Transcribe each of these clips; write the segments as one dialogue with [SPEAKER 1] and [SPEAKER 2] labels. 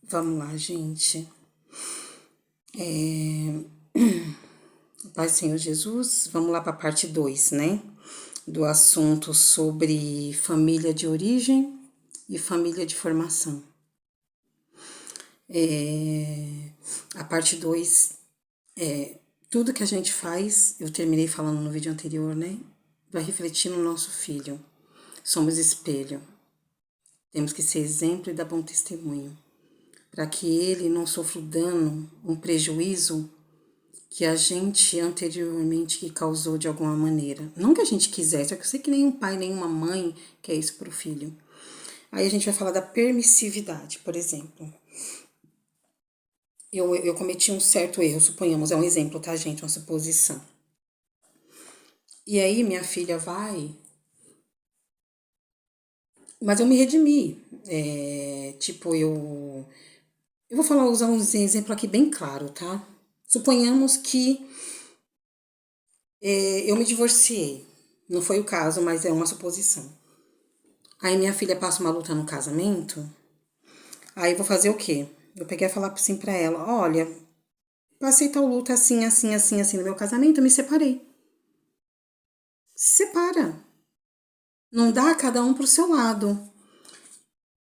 [SPEAKER 1] Vamos lá, gente. Pai Senhor Jesus, vamos lá para a parte 2, né? Do assunto sobre família de origem e família de formação. A parte 2 é tudo que a gente faz, eu terminei falando no vídeo anterior, né? Vai refletir no nosso filho. Somos espelho. Temos que ser exemplo e dar bom testemunho, para que ele não sofra o dano, um prejuízo que a gente anteriormente que causou de alguma maneira. Não que a gente quisesse, só que eu sei que nenhum pai, nenhuma mãe quer isso para o filho. Aí a gente vai falar da permissividade, por exemplo. Eu cometi um certo erro, suponhamos, é um exemplo, tá, gente? Uma suposição. E aí minha filha vai. Mas eu me redimi. Eu vou falar, usar um exemplo aqui bem claro, tá? Suponhamos que eu me divorciei. Não foi o caso, mas é uma suposição. Aí minha filha passa uma luta no casamento. Aí eu vou fazer o quê? Eu peguei a falar assim pra ela: olha, passei tal luta assim, assim, assim, assim no meu casamento, eu me separei. Se separa. Não dá cada um pro seu lado.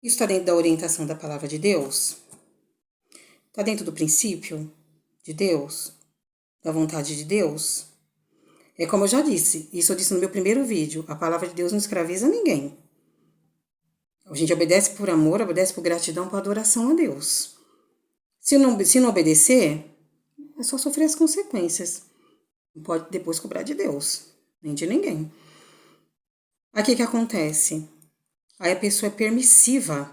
[SPEAKER 1] Isso está dentro da orientação da palavra de Deus? Está dentro do princípio de Deus? Da vontade de Deus? É como eu já disse, isso eu disse no meu primeiro vídeo, a palavra de Deus não escraviza ninguém. A gente obedece por amor, obedece por gratidão, por adoração a Deus. Se não obedecer, é só sofrer as consequências. Não pode depois cobrar de Deus, nem de ninguém. Aí o que acontece? Aí a pessoa é permissiva.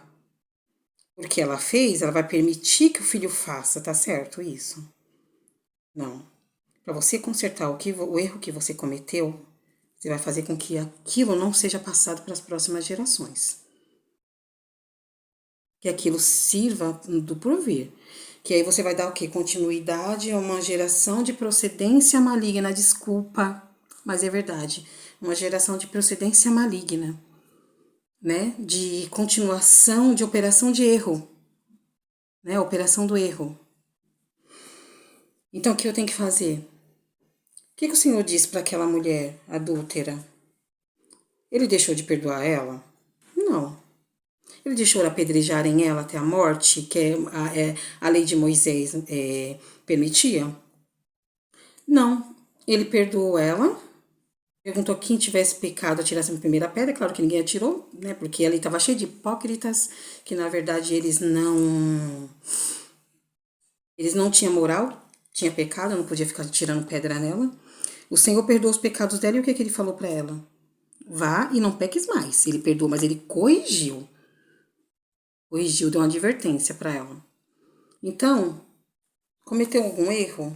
[SPEAKER 1] Porque ela fez, ela vai permitir que o filho faça, tá certo isso? Não. Para você consertar o erro que você cometeu, você vai fazer com que aquilo não seja passado para as próximas gerações. Que aquilo sirva do porvir. Que aí você vai dar o quê? Continuidade a uma geração de procedência maligna. Desculpa, mas é verdade. Uma geração de procedência maligna, né? De continuação de operação de erro, né? Operação do erro. Então, o que eu tenho que fazer? O que o Senhor disse para aquela mulher adúltera? Ele deixou de perdoar ela? Não. Ele deixou apedrejarem ela até a morte, que a lei de Moisés permitia? Não. Ele perdoou ela, perguntou quem tivesse pecado atirasse a primeira pedra. Claro que ninguém atirou, né? Porque ali estava cheio de hipócritas, que na verdade eles não tinham moral, tinha pecado, não podia ficar tirando pedra nela. O Senhor perdoou os pecados dela e o que ele falou para ela? Vá e não peques mais. Ele perdoou, mas ele corrigiu. Corrigiu, deu uma advertência para ela. Então, cometeu algum erro?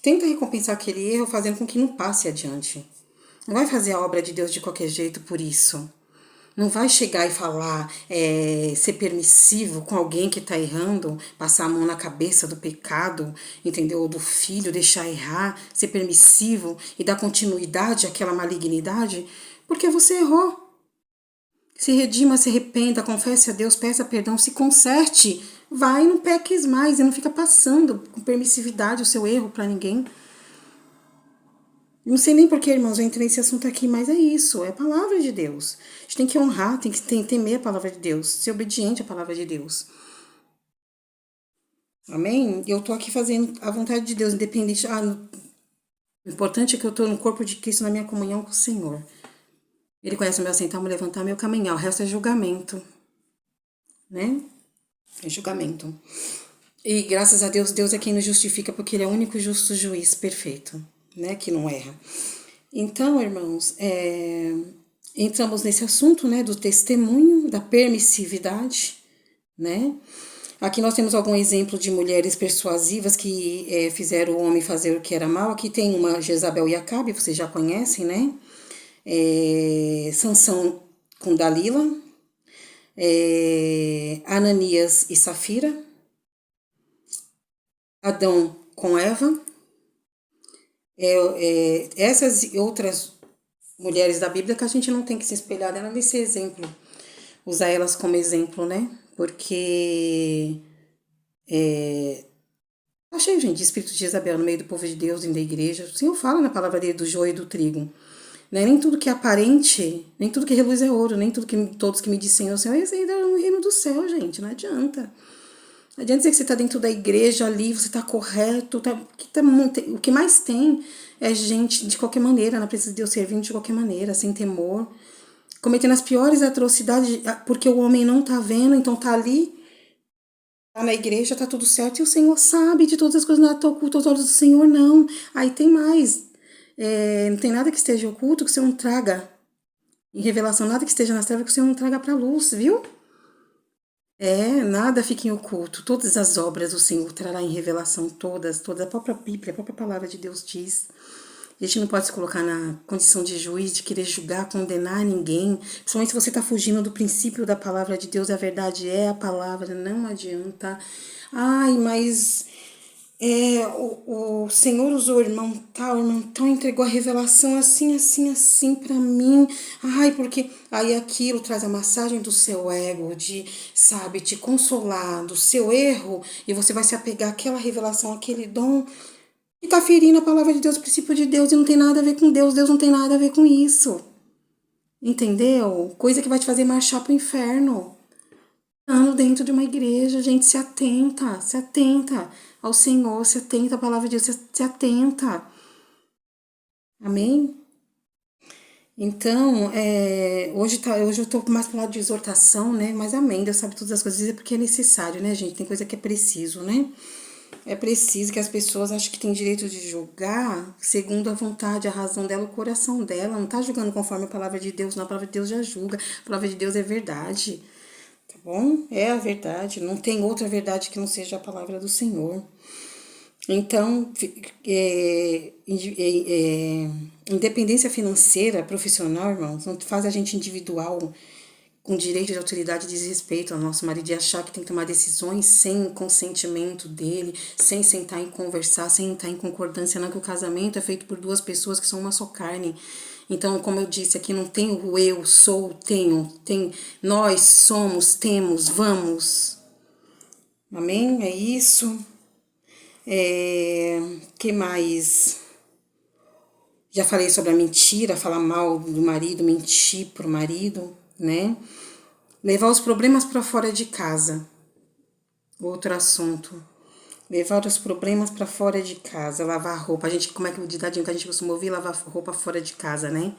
[SPEAKER 1] Tenta recompensar aquele erro fazendo com que não passe adiante. Não vai fazer a obra de Deus de qualquer jeito por isso. Não vai chegar e falar, ser permissivo com alguém que está errando, passar a mão na cabeça do pecado, entendeu? Do filho, deixar errar, ser permissivo e dar continuidade àquela malignidade, porque você errou. Se redima, se arrependa, confesse a Deus, peça perdão, se conserte. Vai e não peques mais e não fica passando com permissividade o seu erro para ninguém. Não sei nem porquê, irmãos, eu entrei nesse assunto aqui, mas é isso, é a palavra de Deus. A gente tem que honrar, tem que temer a palavra de Deus, ser obediente à palavra de Deus. Amém? Eu tô aqui fazendo a vontade de Deus, independente. O importante é que eu tô no corpo de Cristo, na minha comunhão com o Senhor. Ele conhece o meu assentar, meu levantar, meu caminhar. O resto é julgamento, né? É julgamento. E graças a Deus, Deus é quem nos justifica, porque Ele é o único justo juiz perfeito, né? Que não erra. Então, irmãos, entramos nesse assunto, né? Do testemunho, da permissividade, né? Aqui nós temos algum exemplo de mulheres persuasivas que fizeram o homem fazer o que era mal. Aqui tem uma Jezabel e Acabe, vocês já conhecem, né? Sansão com Dalila, Ananias e Safira, Adão com Eva, essas e outras mulheres da Bíblia que a gente não tem que se espelhar nela nesse exemplo. usar elas como exemplo, né? Porque tá cheio, gente, de espírito de Jezabel no meio do povo de Deus, dentro da igreja. O Senhor fala na palavra dele do joio e do trigo. Né? Nem tudo que é aparente, nem tudo que reluz é ouro, nem tudo que todos que me dizem o Senhor, esse ainda é no reino do céu, gente. Não adianta. Não adianta dizer que você está dentro da igreja ali, você está correto. O que mais tem é gente de qualquer maneira, na presença de Deus, servindo de qualquer maneira, sem temor, cometendo as piores atrocidades, porque o homem não tá vendo, então tá ali, tá na igreja, tá tudo certo, e o Senhor sabe de todas as coisas, não tá oculto aos olhos do Senhor, não. Aí tem mais. Não tem nada que esteja oculto que o Senhor não traga em revelação, nada que esteja nas trevas que o Senhor não traga para a luz, viu? Nada fica em oculto. Todas as obras o Senhor trará em revelação, todas. A própria Bíblia, a própria palavra de Deus diz. A gente não pode se colocar na condição de juiz, de querer julgar, condenar ninguém. Principalmente se você está fugindo do princípio da palavra de Deus. A verdade é a palavra, não adianta. Ai, mas o Senhor usou o irmão tal, entregou a revelação assim, assim, assim pra mim. Ai, porque aí aquilo traz a massagem do seu ego, de, sabe, te consolar do seu erro, e você vai se apegar àquela revelação, àquele dom, e tá ferindo a palavra de Deus, o princípio de Deus, e não tem nada a ver com Deus, Deus não tem nada a ver com isso. Entendeu? Coisa que vai te fazer marchar pro inferno. Dentro de uma igreja, gente, se atenta ao Senhor, se atenta à palavra de Deus, se atenta. Amém? Então, hoje eu tô mais pro lado de exortação, né? Mas amém, Deus sabe todas as coisas, é porque é necessário, né, gente? Tem coisa que é preciso, né? É preciso que as pessoas achem que têm direito de julgar segundo a vontade, a razão dela, o coração dela. Não tá julgando conforme a palavra de Deus, não. A palavra de Deus já julga. A palavra de Deus é verdade. Tá bom? É a verdade. Não tem outra verdade que não seja a palavra do Senhor. Então, independência financeira, profissional, irmãos, não faz a gente individual com direito de autoridade e desrespeito ao nosso marido, de achar que tem que tomar decisões sem consentimento dele, sem sentar e conversar, sem entrar em concordância, não, que o casamento é feito por duas pessoas que são uma só carne. Então, como eu disse aqui, não tem o eu, sou, tenho, tem nós, somos, temos, vamos. Amém? É isso. Que mais? Já falei sobre a mentira, falar mal do marido, mentir pro marido, né? Levar os problemas para fora de casa. Outro assunto. Levar os problemas para fora de casa. Lavar roupa. A gente, como é que o ditadinho que a gente costuma ouvir? Lavar roupa fora de casa, né?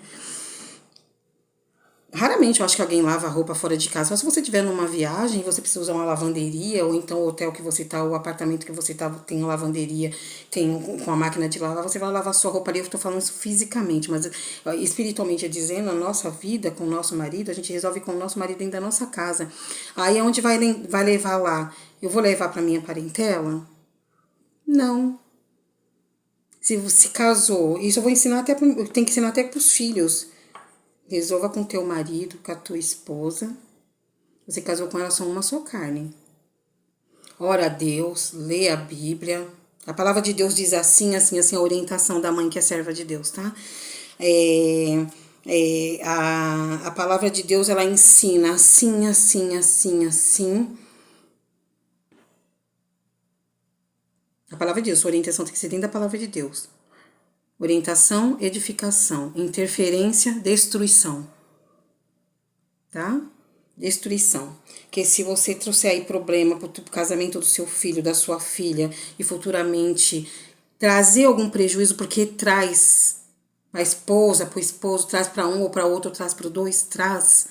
[SPEAKER 1] Raramente eu acho que alguém lava a roupa fora de casa. Mas se você estiver numa viagem, você precisa usar uma lavanderia, ou então o hotel que você tá, o apartamento que você tá, tem uma lavanderia, tem com a máquina de lavar, você vai lavar sua roupa ali. Eu estou falando isso fisicamente, mas espiritualmente dizendo, a nossa vida com o nosso marido, a gente resolve com o nosso marido dentro da nossa casa. Aí é onde vai levar lá? Eu vou levar para minha parentela? Não. Se você casou, isso eu vou ensinar até, tem que ensinar até para os filhos. Resolva com teu marido, com a tua esposa. Você casou com ela, são uma só carne. Ora a Deus, lê a Bíblia. A palavra de Deus diz assim, assim, assim, a orientação da mãe que é serva de Deus, tá? A palavra de Deus, ela ensina assim, assim, assim, assim. A palavra de Deus, a orientação tem que ser dentro da palavra de Deus. Orientação, edificação, interferência, destruição. Tá? Destruição. Que se você trouxer aí problema pro casamento do seu filho, da sua filha, e futuramente trazer algum prejuízo, porque traz a esposa, pro esposo, traz para um ou para outro, traz para dois, traz,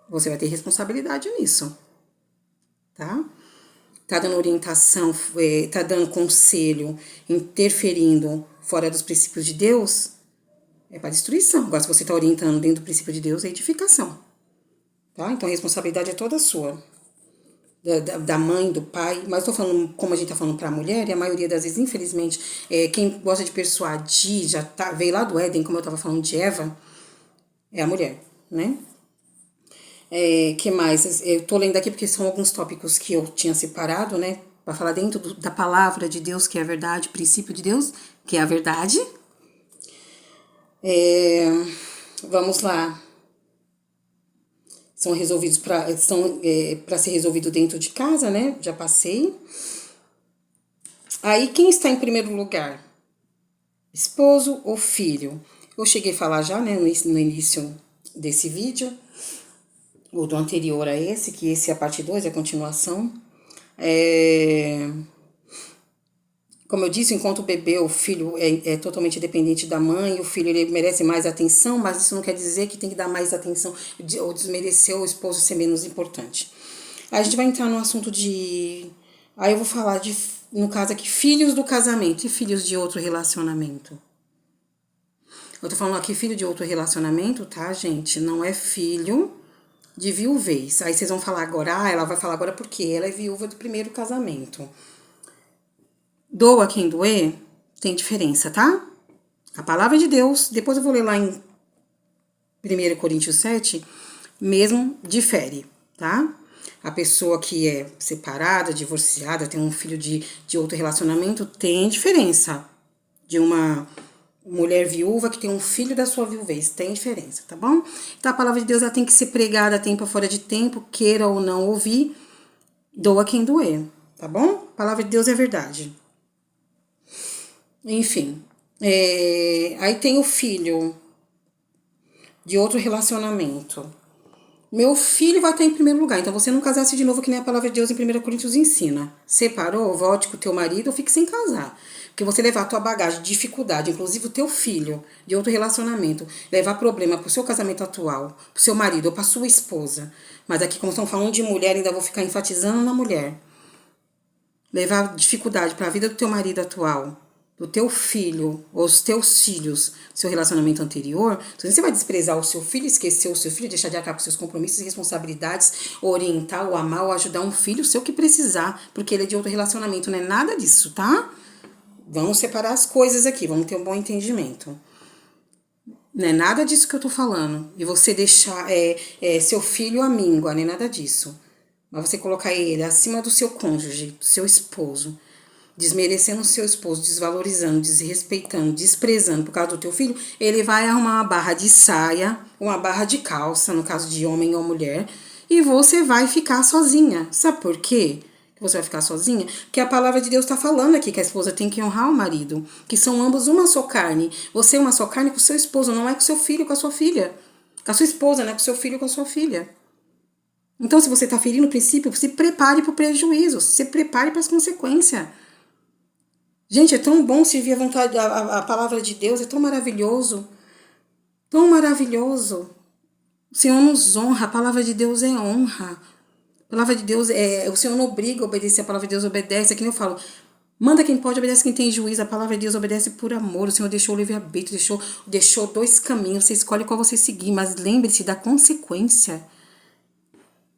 [SPEAKER 1] você vai ter responsabilidade nisso. Tá? Tá dando orientação, tá dando conselho, interferindo fora dos princípios de Deus, é para destruição. Agora, se você tá orientando dentro do princípio de Deus, é edificação. Tá? Então a responsabilidade é toda sua. Da mãe, do pai, mas tô falando, como a gente tá falando pra mulher, e a maioria das vezes, infelizmente, quem gosta de persuadir, veio lá do Éden, como eu tava falando de Eva, é a mulher, né? Que mais? Eu tô lendo aqui porque são alguns tópicos que eu tinha separado, né? Pra falar dentro da palavra de Deus, que é a verdade, princípio de Deus, que é a verdade. Vamos lá. são resolvidos para ser resolvido dentro de casa, né? Já passei. Aí, quem está em primeiro lugar? Esposo ou filho? Eu cheguei a falar já, né, no início desse vídeo, ou do anterior a esse, que esse é a parte 2, é a continuação. Como eu disse, enquanto o bebê, o filho é totalmente dependente da mãe, o filho ele merece mais atenção, mas isso não quer dizer que tem que dar mais atenção ou desmerecer o esposo ser menos importante. Aí a gente vai entrar no assunto de... Aí eu vou falar no caso aqui, filhos do casamento e filhos de outro relacionamento. Eu tô falando aqui filho de outro relacionamento, tá, gente? Não é filho de viuvez. Aí vocês vão falar agora, ela vai falar agora porque ela é viúva do primeiro casamento. Doa quem doer, tem diferença, tá? A palavra de Deus, depois eu vou ler lá em 1 Coríntios 7, mesmo difere, tá? A pessoa que é separada, divorciada, tem um filho de outro relacionamento, tem diferença de uma mulher viúva que tem um filho da sua viuvez, tem diferença, tá bom? Então a palavra de Deus ela tem que ser pregada a tempo fora de tempo, queira ou não ouvir, doa quem doer, tá bom? A palavra de Deus é verdade. Enfim, aí tem o filho de outro relacionamento. Meu filho vai estar em primeiro lugar, então você não casasse de novo que nem a palavra de Deus em 1 Coríntios ensina. Separou, volte com o teu marido ou fique sem casar. Porque você levar a tua bagagem, dificuldade, inclusive o teu filho de outro relacionamento, levar problema pro seu casamento atual, pro seu marido ou pra sua esposa. Mas aqui, como estamos falando de mulher, ainda vou ficar enfatizando na mulher. Levar dificuldade para a vida do teu marido atual, do teu filho, ou os teus filhos, seu relacionamento anterior, então você vai desprezar o seu filho, esquecer o seu filho, deixar de acabar com seus compromissos e responsabilidades, orientar, ou amar, ou ajudar um filho seu que precisar, porque ele é de outro relacionamento, não é nada disso, tá? Vamos separar as coisas aqui, vamos ter um bom entendimento. Não é nada disso que eu tô falando. E você deixar seu filho amíngua, não é nada disso. Mas você colocar ele acima do seu cônjuge, do seu esposo, desmerecendo o seu esposo, desvalorizando, desrespeitando, desprezando por causa do teu filho, ele vai arrumar uma barra de saia, uma barra de calça, no caso de homem ou mulher, e você vai ficar sozinha. Sabe por quê que você vai ficar sozinha? Porque a palavra de Deus está falando aqui que a esposa tem que honrar o marido, que são ambos uma só carne. Você é uma só carne com o seu esposo, não é com o seu filho, com a sua filha. Com a sua esposa, não é com o seu filho, com a sua filha. Então, se você está ferindo o princípio, se prepare para o prejuízo, se prepare para as consequências. Gente, é tão bom servir a vontade, a palavra de Deus, é tão maravilhoso. Tão maravilhoso. O Senhor nos honra, a palavra de Deus é honra. A palavra de Deus o Senhor não obriga a obedecer, a palavra de Deus obedece. É que nem eu falo, manda quem pode, obedece quem tem juízo. A palavra de Deus obedece por amor. O Senhor deixou o livre-arbítrio, deixou dois caminhos. Você escolhe qual você seguir, mas lembre-se da consequência.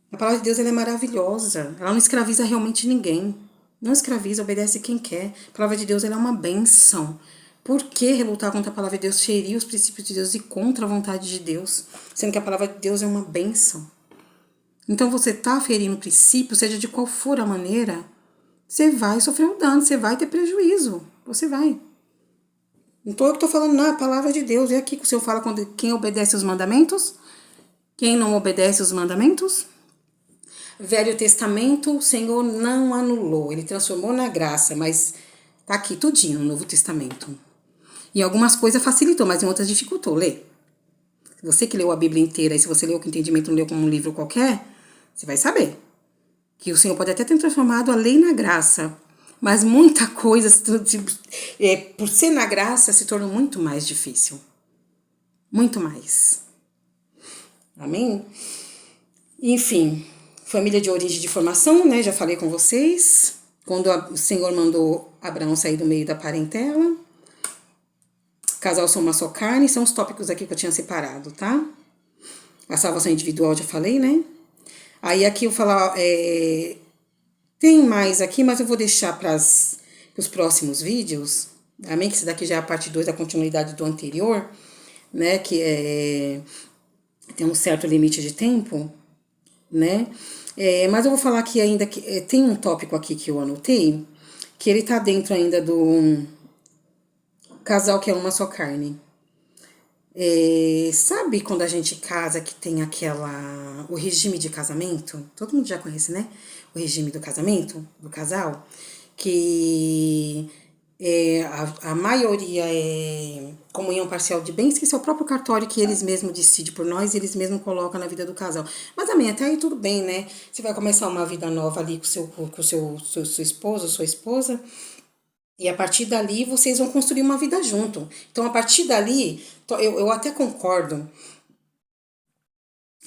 [SPEAKER 1] A palavra de Deus ela é maravilhosa. Ela não escraviza realmente ninguém. Não escraviza, obedece quem quer. A palavra de Deus ela é uma bênção. Por que relutar contra a palavra de Deus, ferir os princípios de Deus e contra a vontade de Deus? Sendo que a palavra de Deus é uma bênção. Então você está ferindo o princípio, seja de qual for a maneira, você vai sofrer um dano, você vai ter prejuízo. Você vai. Não estou eu que estou falando, não, é a palavra de Deus. É aqui que o Senhor fala quando quem obedece os mandamentos, quem não obedece os mandamentos. Velho Testamento, o Senhor não anulou, ele transformou na graça, mas tá aqui tudinho no Novo Testamento. Em algumas coisas facilitou, mas em outras dificultou. Lê. Se você que leu a Bíblia inteira, e se você leu com entendimento, não leu como um livro qualquer, você vai saber que o Senhor pode até ter transformado a lei na graça, mas muita coisa, por ser na graça, se tornou muito mais difícil. Muito mais. Amém? Enfim, família de origem de formação, né? Já falei com vocês. Quando o Senhor mandou Abraão sair do meio da parentela. Casal são uma só carne. São os tópicos aqui que eu tinha separado, tá? A salvação individual, já falei, né? Aí aqui eu falar... tem mais aqui, mas eu vou deixar para os próximos vídeos. Amém? Que esse daqui já é a parte 2 da continuidade do anterior, né? Que tem um certo limite de tempo, né? Mas eu vou falar aqui ainda que tem um tópico aqui que eu anotei, que ele tá dentro ainda do casal que é uma só carne. Sabe quando a gente casa que tem o regime de casamento? Todo mundo já conhece, né? O regime do casamento, do casal, que a maioria é comunhão parcial de bens, que esse é o próprio cartório que eles mesmos decidem por nós, eles mesmos colocam na vida do casal. Mas também, até aí tudo bem, né? Você vai começar uma vida nova ali com seu esposo, sua esposa, e a partir dali vocês vão construir uma vida junto. Então, a partir dali, eu até concordo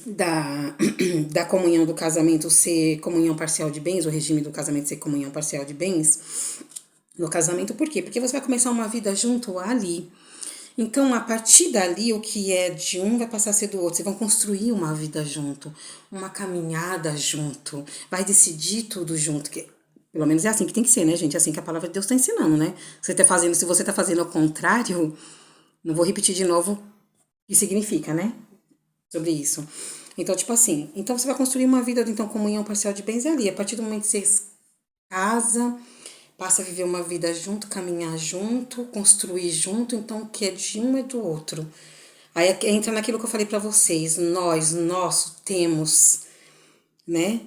[SPEAKER 1] da, da comunhão do casamento ser comunhão parcial de bens, o regime do casamento ser comunhão parcial de bens no casamento. Por quê? Porque você vai começar uma vida junto ali. Então, a partir dali, o que é de um vai passar a ser do outro. Vocês vão construir uma vida junto, uma caminhada junto, vai decidir tudo junto. Pelo menos é assim que tem que ser, né, gente? É assim que a palavra de Deus está ensinando, né? Se você tá fazendo o contrário, não vou repetir de novo o que significa, né? Sobre isso. Então, tipo assim, então você vai construir uma vida, então, comunhão parcial de bens é ali. A partir do momento que você casa, passa a viver uma vida junto, caminhar junto, construir junto, então o que é de um é do outro. Aí entra naquilo que eu falei pra vocês, nós temos, né?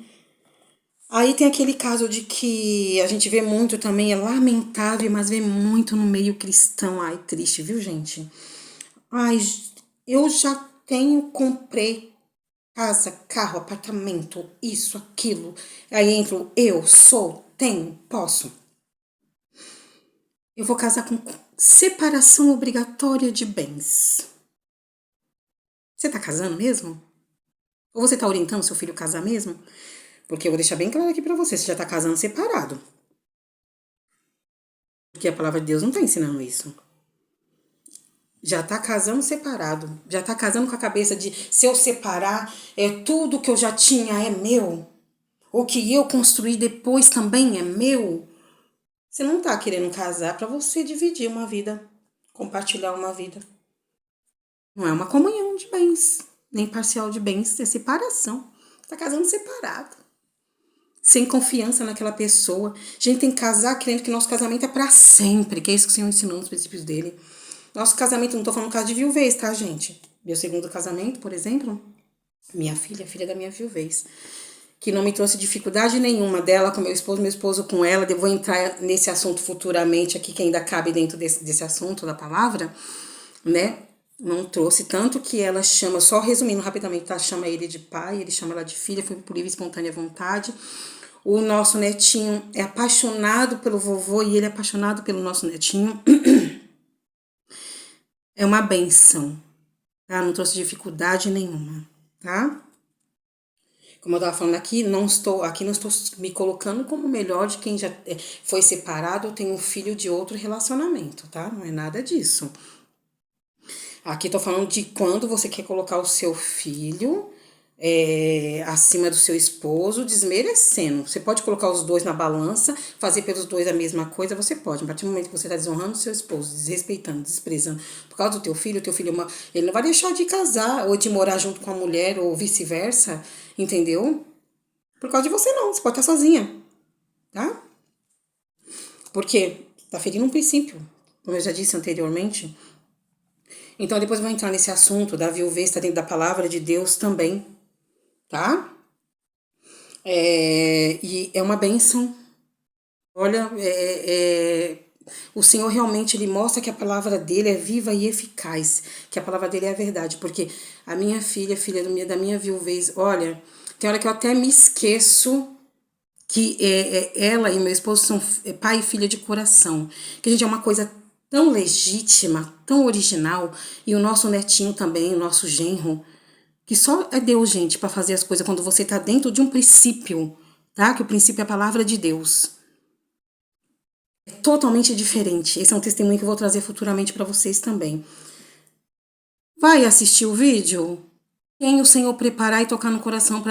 [SPEAKER 1] Aí tem aquele caso de que a gente vê muito também, é lamentável, mas vê muito no meio cristão. Ai, triste, viu, gente? Ai, eu já comprei casa, carro, apartamento, isso, aquilo. Aí entra o eu, sou, tenho, posso. Eu vou casar com separação obrigatória de bens. Você tá casando mesmo? Ou você tá orientando seu filho a casar mesmo? Porque eu vou deixar bem claro aqui pra você já tá casando separado. Porque a palavra de Deus não tá ensinando isso. Já tá casando separado. Já tá casando com a cabeça de se eu separar, tudo que eu já tinha é meu. O que eu construí depois também é meu. Você não tá querendo casar pra você dividir uma vida, compartilhar uma vida. Não é uma comunhão de bens, nem parcial de bens, é separação. Tá casando separado. Sem confiança naquela pessoa. A gente tem que casar crendo que nosso casamento é pra sempre, que é isso que o Senhor ensinou nos princípios dele. Nosso casamento, não tô falando caso de viuvez, tá, gente? Meu segundo casamento, por exemplo, minha filha, filha da minha viuvez, que não me trouxe dificuldade nenhuma dela com meu esposo com ela. Eu vou entrar nesse assunto futuramente aqui, que ainda cabe dentro desse assunto da palavra, né? Não trouxe, tanto que ela chama, só resumindo rapidamente, tá? Chama ele de pai, ele chama ela de filha, foi por livre e espontânea vontade. O nosso netinho é apaixonado pelo vovô e ele é apaixonado pelo nosso netinho. É uma benção, tá? Não trouxe dificuldade nenhuma, tá? Como eu tava falando aqui, não estou me colocando como melhor de quem já foi separado ou tem um filho de outro relacionamento, tá? Não é nada disso. Aqui tô falando de quando você quer colocar o seu filho acima do seu esposo, desmerecendo. Você pode colocar os dois na balança, fazer pelos dois a mesma coisa, você pode. A partir do momento que você está desonrando o seu esposo, desrespeitando, desprezando, por causa do teu filho ele não vai deixar de casar ou de morar junto com a mulher ou vice-versa, entendeu? Por causa de você não, você pode estar sozinha, tá? Porque tá ferindo um princípio, como eu já disse anteriormente. Então depois eu vou entrar nesse assunto da viuvez, tá dentro da palavra de Deus também, tá? E é uma bênção. Olha, o Senhor realmente ele mostra que a palavra dele é viva e eficaz, que a palavra dele é a verdade, porque a minha filha, da minha viuvez, olha, tem hora que eu até me esqueço que ela e meu esposo são pai e filha de coração, que a gente é uma coisa tão legítima, tão original, e o nosso netinho também, o nosso genro, que só é Deus, gente, para fazer as coisas quando você tá dentro de um princípio, tá? Que o princípio é a palavra de Deus. É totalmente diferente. Esse é um testemunho que eu vou trazer futuramente para vocês também. Vai assistir o vídeo? Tem o Senhor preparar e tocar no coração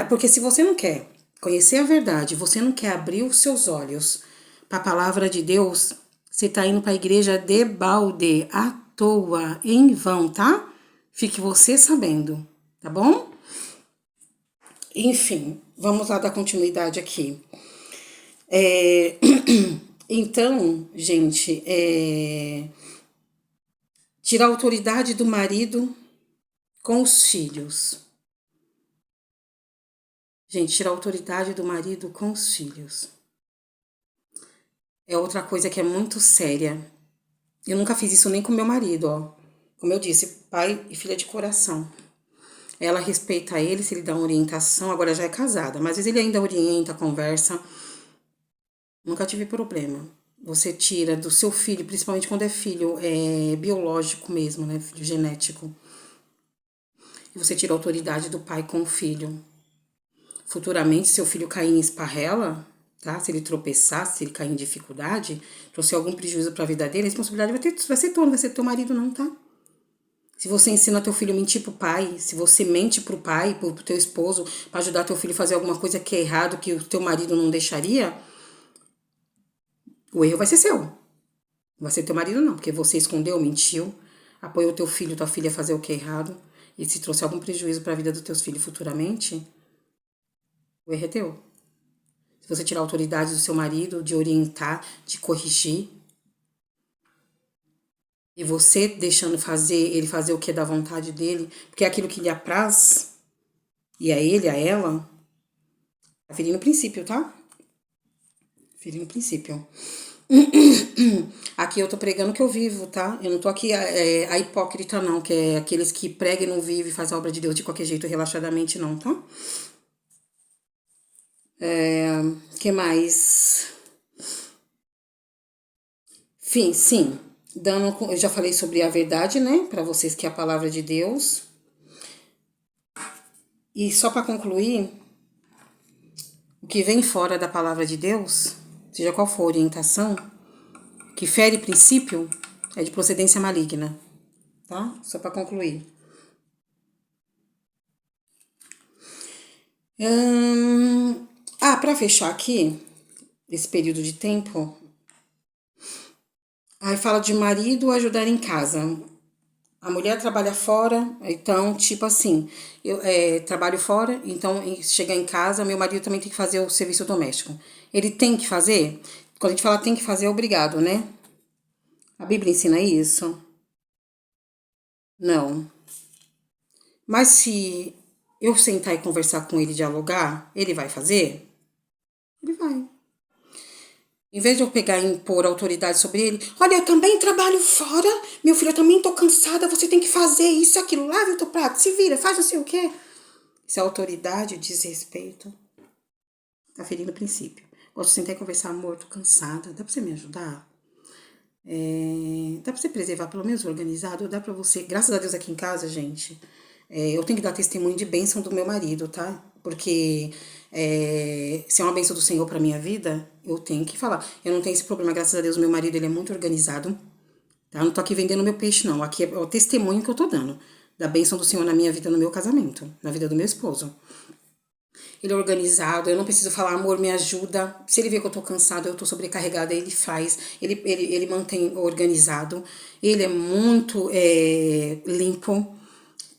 [SPEAKER 1] porque se você não quer conhecer a verdade, você não quer abrir os seus olhos para a palavra de Deus, você tá indo para a igreja de balde, à toa, em vão, tá? Fique você sabendo, tá bom? Enfim, vamos lá dar continuidade aqui. Então, gente, Tirar a autoridade do marido com os filhos. Gente, tirar a autoridade do marido com os filhos. É outra coisa que é muito séria. Eu nunca fiz isso nem com meu marido, ó. Como eu disse, pai e filha de coração. Ela respeita ele, se ele dá uma orientação, agora já é casada, mas às vezes ele ainda orienta, conversa. Nunca tive problema. Você tira do seu filho, principalmente quando é filho biológico mesmo, né? Filho genético. E você tira a autoridade do pai com o filho. Futuramente, seu filho cair em esparrela, tá? Se ele tropeçar, se ele cair em dificuldade, trouxer algum prejuízo para a vida dele, a responsabilidade vai ser tua, não vai ser teu marido não, tá? Se você ensina teu filho a mentir pro pai, se você mente pro pai, pro teu esposo, para ajudar teu filho a fazer alguma coisa que é errado, que o teu marido não deixaria, o erro vai ser seu. Não vai ser teu marido não, porque você escondeu, mentiu, apoiou teu filho, tua filha a fazer o que é errado, e se trouxe algum prejuízo para a vida dos teus filhos futuramente, o erro é teu. Se você tirar a autoridade do seu marido, de orientar, de corrigir, e você deixando ele fazer o que é da vontade dele, porque é aquilo que lhe apraz, e a ele, a ela, tá ferindo o princípio, tá? Ferindo o princípio. Aqui eu tô pregando o que eu vivo, tá? Eu não tô aqui a hipócrita, não, que é aqueles que pregam e não vivem e fazem a obra de Deus de qualquer jeito, relaxadamente, não, tá? Que mais? Sim. Eu já falei sobre a verdade, né? Pra vocês que é a palavra de Deus. E só pra concluir, o que vem fora da palavra de Deus, seja qual for a orientação, que fere princípio, é de procedência maligna, tá? Só pra concluir. Pra fechar aqui, esse período de tempo, aí fala de marido ajudar em casa. A mulher trabalha fora, então, tipo assim, eu trabalho fora, então chegar em casa, meu marido também tem que fazer o serviço doméstico. Ele tem que fazer? Quando a gente fala tem que fazer, é obrigado, né? A Bíblia ensina isso? Não. Mas se eu sentar e conversar com ele, dialogar, ele vai fazer? Ele vai. Em vez de eu pegar e impor autoridade sobre ele, olha, eu também trabalho fora, meu filho, eu também tô cansada, você tem que fazer isso, aquilo, lave o teu prato, se vira, faz não sei o quê. Isso é autoridade, desrespeito. Tá ferindo o princípio. Gosto de sentar e conversar, amor, tô cansada, dá pra você me ajudar? Dá pra você preservar, pelo menos organizado? Dá pra você, graças a Deus aqui em casa, gente, eu tenho que dar testemunho de bênção do meu marido, tá? Porque se é uma bênção do Senhor pra minha vida, eu tenho que falar. Eu não tenho esse problema, graças a Deus, meu marido, ele é muito organizado, tá? Eu não tô aqui vendendo meu peixe, não. Aqui é o testemunho que eu tô dando da bênção do Senhor na minha vida, no meu casamento, na vida do meu esposo. Ele é organizado, eu não preciso falar, amor, me ajuda. Se ele vê que eu tô cansada, eu tô sobrecarregada, ele faz. Ele mantém organizado. Ele é muito limpo,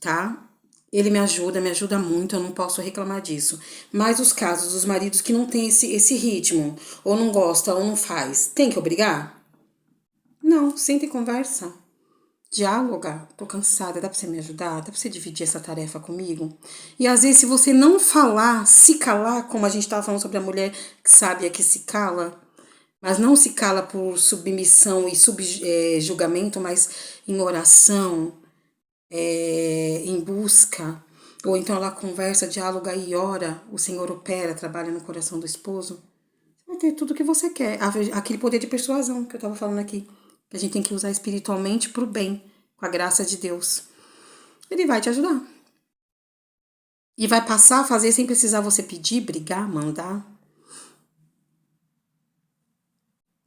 [SPEAKER 1] tá? Ele me ajuda muito, eu não posso reclamar disso. Mas os casos dos maridos que não tem esse ritmo, ou não gosta, ou não faz, tem que obrigar? Não, senta e conversa. Diáloga, tô cansada, dá pra você me ajudar? Dá pra você dividir essa tarefa comigo? E às vezes, se você não falar, se calar, como a gente tava falando sobre a mulher sábia que se cala, mas não se cala por submissão e julgamento, mas em oração, em busca, ou então ela conversa, diáloga e ora, o Senhor opera, trabalha no coração do esposo, você vai ter tudo o que você quer. Aquele poder de persuasão que eu tava falando aqui, que a gente tem que usar espiritualmente pro bem, com a graça de Deus. Ele vai te ajudar. E vai passar a fazer sem precisar você pedir, brigar, mandar.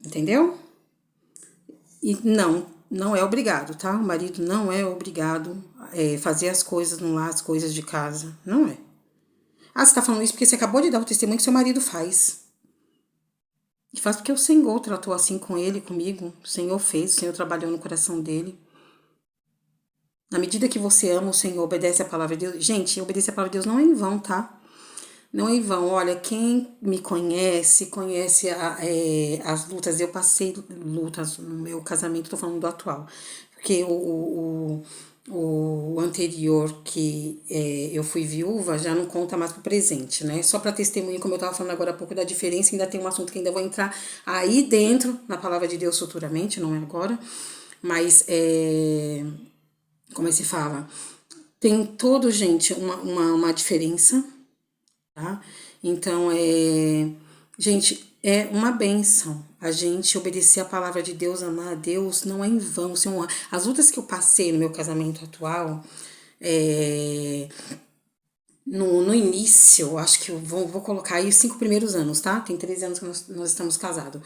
[SPEAKER 1] Entendeu? E não é obrigado, tá? O marido não é obrigado a fazer as coisas no lar, as coisas de casa. Não é. Você tá falando isso porque você acabou de dar o testemunho que seu marido faz. E faz porque o Senhor tratou assim com ele, comigo. O Senhor fez, o Senhor trabalhou no coração dele. Na medida que você ama o Senhor, obedece a palavra de Deus. Gente, obedecer a palavra de Deus não é em vão, tá? Não é em vão. Olha, quem me conhece as lutas. Eu passei lutas no meu casamento, tô falando do atual. porque o anterior que eu fui viúva já não conta mais pro presente, né? Só para testemunho, como eu estava falando agora há pouco da diferença, ainda tem um assunto que ainda vou entrar aí dentro, na palavra de Deus futuramente, não é agora, mas como é que se fala? Tem todo, gente, uma diferença, tá? Então, gente, é uma bênção a gente obedecer a palavra de Deus, amar a Deus, não é em vão. As lutas que eu passei no meu casamento atual, no início, acho que eu vou colocar aí os 5 primeiros anos, tá? Tem 13 anos que nós estamos casados.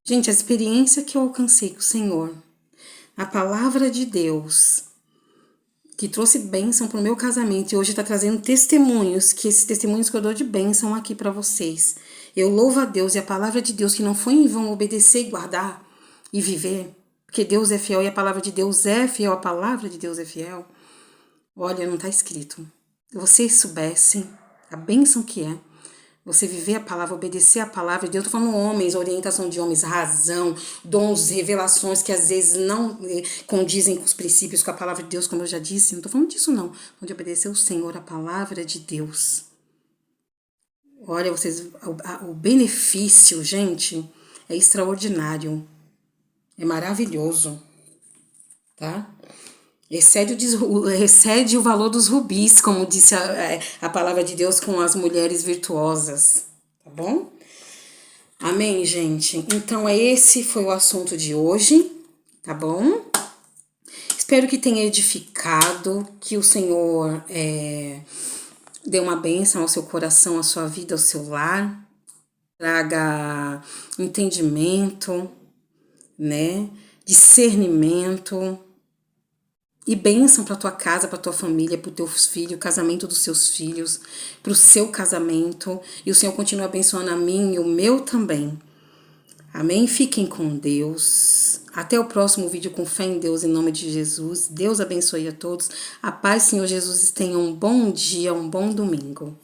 [SPEAKER 1] Gente, a experiência que eu alcancei com o Senhor, a palavra de Deus, que trouxe bênção pro meu casamento e hoje está trazendo testemunhos, que esses testemunhos que eu dou de bênção aqui para vocês. Eu louvo a Deus e a palavra de Deus, que não foi em vão obedecer e guardar e viver, porque Deus é fiel e a palavra de Deus é fiel, a palavra de Deus é fiel. Olha, não está escrito. Se vocês soubessem a bênção que é você viver a palavra, obedecer a palavra de Deus. Eu tô falando homens, orientação de homens, razão, dons, revelações que às vezes não condizem com os princípios, com a palavra de Deus, como eu já disse. Não tô falando disso, não. Tô de obedecer o Senhor, a palavra de Deus. Olha, vocês, o benefício, gente, é extraordinário. É maravilhoso. Tá? Excede o valor dos rubis, como disse a palavra de Deus com as mulheres virtuosas. Tá bom? Amém, gente? Então, esse foi o assunto de hoje, tá bom? Espero que tenha edificado, que o Senhor dê uma bênção ao seu coração, à sua vida, ao seu lar, traga entendimento, né? Discernimento e bênção para tua casa, para tua família, para os teus filhos, o casamento dos seus filhos, para o seu casamento. E o Senhor continua abençoando a mim e o meu também. Amém? Fiquem com Deus. Até o próximo vídeo com fé em Deus, em nome de Jesus. Deus abençoe a todos. A paz, Senhor Jesus, tenham um bom dia, um bom domingo.